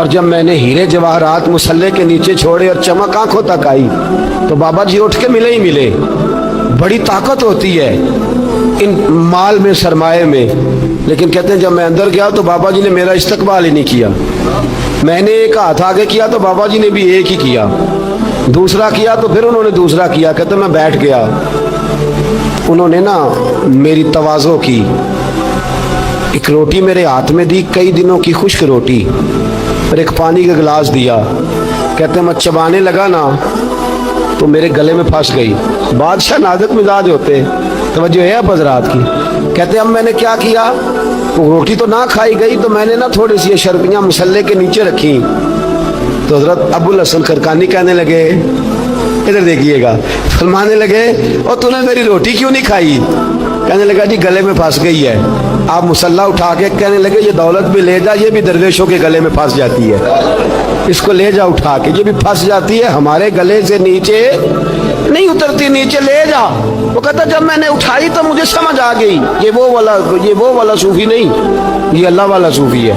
اور جب میں نے ہیرے جواہرات مسلے کے نیچے چھوڑے اور چمک آنکھوں تک آئی تو بابا جی اٹھ کے ملے ہی ملے. بڑی طاقت ہوتی ہے ان مال میں، سرمایے میں. لیکن کہتے ہیں جب میں اندر گیا تو بابا جی نے میرا استقبال ہی نہیں کیا. میں نے ایک ہاتھ آگے کیا تو بابا جی نے بھی ایک ہی کیا، دوسرا کیا تو پھر انہوں نے دوسرا کیا. کہتے میں بیٹھ گیا. انہوں نے نا میری تواضع کی، ایک روٹی میرے ہاتھ میں دی، کئی دنوں کی خشک روٹی، اور ایک پانی کا گلاس دیا. کہتے میں چبانے لگا نا تو میرے گلے میں پھنس گئی. بادشاہ نازک مزاج ہوتے، توجہ ہے اب حضرات کی. کہتے اب میں نے کیا کیا، وہ روٹی تو نہ کھائی گئی تو میں نے نا تھوڑی سی شربیاں مسلے کے نیچے رکھی. تو حضرت ابو الحسن خرقانی کہنے لگے، ادھر دیکھیے گا، فرمانے لگے اور تو نے میری روٹی کیوں نہیں کھائی؟ کہنے لگا جی گلے میں پھنس گئی ہے. آپ مسلح اٹھا کے کہنے لگے یہ دولت بھی لے جا، یہ بھی درویشوں کے گلے میں پھنس جاتی ہے، اس کو لے جا اٹھا کے، یہ بھی پھنس جاتی ہے، ہمارے گلے سے نیچے نہیں اترتی، نیچے لے جا. وہ کہتا جب میں نے اٹھائی تو مجھے سمجھ آ گئی یہ وہ والا صوفی نہیں، یہ اللہ والا صوفی ہے،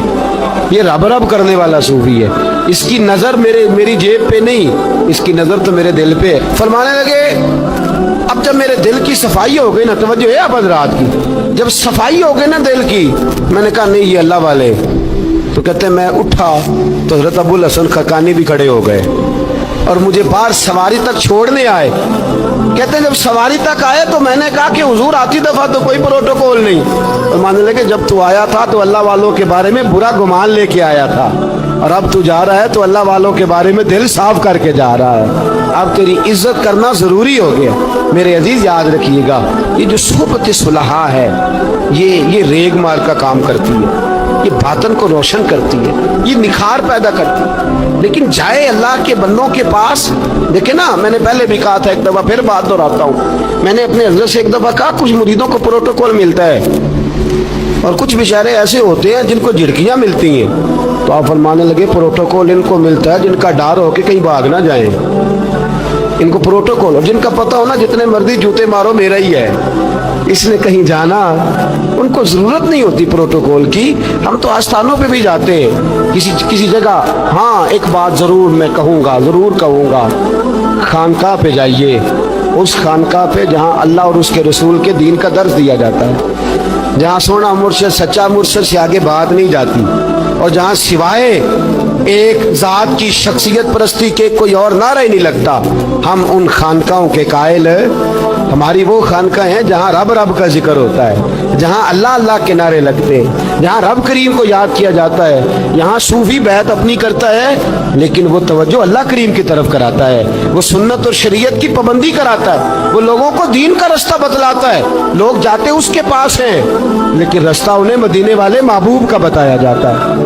یہ رب رب کرنے والا صوفی ہے. اس کی نظر میری جیب پہ نہیں، اس کی نظر تو میرے دل پہ ہے. فرمانے لگے اب جب میرے دل کی صفائی ہو گئی نا، توجہ ہے اب حضرات کی، جب صفائی ہو گئی نا دل کی، میں نے کہا نہیں یہ اللہ والے. تو کہتے میں اٹھا تو حضرت ابو الحسن خرقانی بھی کھڑے ہو گئے اور مجھے باہر سواری تک چھوڑنے آئے. کہتے ہیں جب سواری تک آئے تو میں نے کہا کہ حضور آتی دفعہ تو کوئی پروٹوکول نہیں. اور ماننے لگے جب تو آیا تھا تو اللہ والوں کے بارے میں برا گمان لے کے آیا تھا، اور اب تو جا رہا ہے تو اللہ والوں کے بارے میں دل صاف کر کے جا رہا ہے. اب تیری عزت کرنا ضروری ہو گیا. میرے عزیز یاد رکھیے گا، یہ جو صحبت صلحاء ہے یہ ریگ مار کا کام کرتی ہے، یہ باطن کو روشن کرتی ہے، یہ نکھار پیدا کرتی ہے. لیکن جائے اللہ کے بندوں کے پاس، دیکھیں نا میں نے پہلے بھی کہا تھا، ایک دفعہ پھر بات دہراتا ہوں، میں نے اپنے حضرت سے ایک دفعہ کہا کچھ مریدوں کو پروٹوکول ملتا ہے اور کچھ بیچارے ایسے ہوتے ہیں جن کو جھڑکیاں ملتی ہیں. تو آپ فرمانے لگے پروٹوکول ان کو ملتا ہے جن کا ڈر ہو کہ کہیں بھاگ نہ جائیں، ان کو پروٹوکول، اور جن کا پتہ ہونا جتنے مرضی جوتے مارو میرا ہی ہے، اس نے کہیں جانا، ان کو ضرورت نہیں ہوتی پروٹوکول کی. ہم تو آستانوں پہ بھی جاتے ہیں کسی جگہ. ہاں ایک بات ضرور میں ضرور کہوں گا، خانقاہ پہ جائیے، اس خانقاہ پہ جہاں اللہ اور اس کے رسول کے دین کا درس دیا جاتا ہے، جہاں سونا مرشد سچا مرشد سے آگے بات نہیں جاتی، اور جہاں سوائے ایک ذات کی شخصیت پرستی کے کوئی اور نعرہ ہی نہیں لگتا. ہم ان خانقاہوں کے قائل، ہماری وہ خانقاہ ہیں جہاں رب رب کا ذکر ہوتا ہے، جہاں اللہ اللہ کے نعرے لگتے ہیں، جہاں رب کریم کو یاد کیا جاتا ہے. یہاں صوفی بیعت اپنی کرتا ہے لیکن وہ توجہ اللہ کریم کی طرف کراتا ہے، وہ سنت اور شریعت کی پابندی کراتا ہے، وہ لوگوں کو دین کا رستہ بتلاتا ہے. لوگ جاتے اس کے پاس ہیں لیکن رستہ انہیں مدینے والے محبوب کا بتایا جاتا ہے.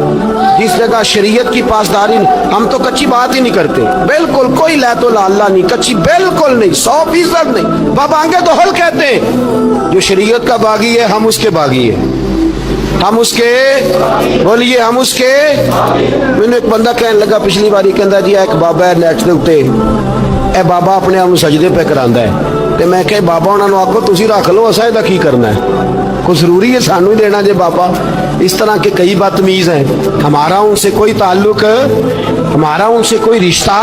جس جگہ شریعت کی پاسداری، ہم تو کچی بات ہی نہیں کرتے، بالکل کوئی لہت و اللہ نہیں، کچی بالکل نہیں، 100% نہیں. بابانگے تو حل کہتے ہیں، جو شریعت کا باغی ہے ہم اس کے باغی ہیں، ہم اس کے بولیے، ہم اس کے. میں نے ایک بندہ کہنے لگا پچھلی باری، کہندا جی ایک بابا ہے نیٹ دے اوتے، اے بابا اپنے آپ سجدے پہ کراندا ہے. تے میں کہ بابا انہاں نوں آکھو تسی رکھ لو، اساں دا کی کرنا ہے، کوئی ضروری ہے سانو ہی دینا جے بابا. اس طرح کے کئی بدتمیز ہیں. ہمارا ان سے کوئی تعلق، ہمارا ان سے کوئی رشتہ،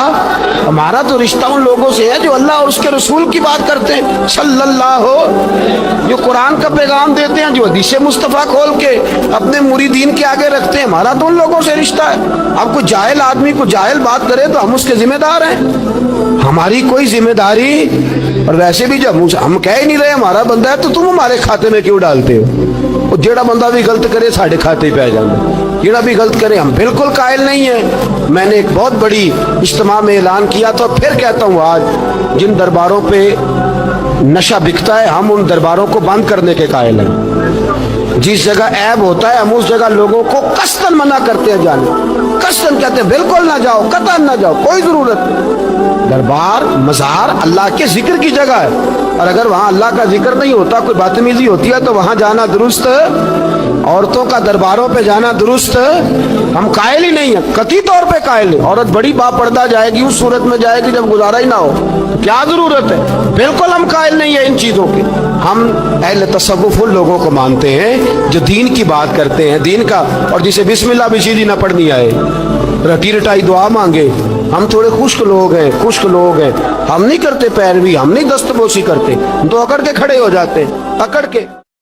ہمارا تو رشتہ ان لوگوں سے ہے جو اللہ اور اس کے رسول کی بات کرتے ہیں، صلی اللہ ہو، جو قرآن کا پیغام دیتے ہیں، جو حدیث مصطفیٰ کھول کے اپنے مریدین کے آگے رکھتے ہیں. ہمارا تو ان لوگوں سے رشتہ ہے. اب کوئی جاہل آدمی کو جاہل بات کرے تو ہم اس کے ذمہ دار ہیں، ہماری کوئی ذمہ داری. اور ویسے بھی جب ہم کہہ ہی نہیں رہے ہمارا بندہ ہے تو تم ہمارے کھاتے میں کیوں ڈالتے ہو؟ اور جیڑا بندہ بھی غلط کرے ساڑھے کھاتے پہ آ جانا، جیڑا بھی غلط کرے ہم بالکل قائل نہیں ہیں. میں نے ایک بہت بڑی اجتماع میں اعلان کیا تھا، پھر کہتا ہوں آج، جن درباروں پہ نشہ بکتا ہے ہم ان درباروں کو بند کرنے کے قائل ہیں. جس جگہ عیب ہوتا ہے ہم اس جگہ لوگوں کو قصداً منع کرتے ہیں جانے، قصداً کہتے ہیں بالکل نہ جاؤ، قطعاً نہ جاؤ، کوئی ضرورت نہیں. دربار مزار اللہ کے ذکر کی جگہ ہے، اور اگر وہاں اللہ کا ذکر نہیں ہوتا, کوئی بدتمیزی ہوتی ہے تو وہاں جانا درست, عورتوں کا درباروں پہ جانا درست, ہم قائل ہی نہیں ہیں, قطعی طور پہ قائل ہیں. عورت بڑی باپردہ جائے گی, اس صورت میں جائے گی جب گزارا ہی نہ ہو, کیا ضرورت ہے؟ بالکل ہم قائل نہیں ہیں ان چیزوں کے. ہم اہل تصوف ان لوگوں کو مانتے ہیں جو دین کی بات کرتے ہیں, دین کا, اور جسے بسم اللہ بھی سیدھی نہ پڑھنی آئے, رٹی رٹائی دعا مانگے. ہم تھوڑے خشک لوگ ہیں, ہم نہیں کرتے پیروی, ہم نہیں دست بوسی کرتے, ہم تو اکڑ کے کھڑے ہو جاتے, اکڑ کے.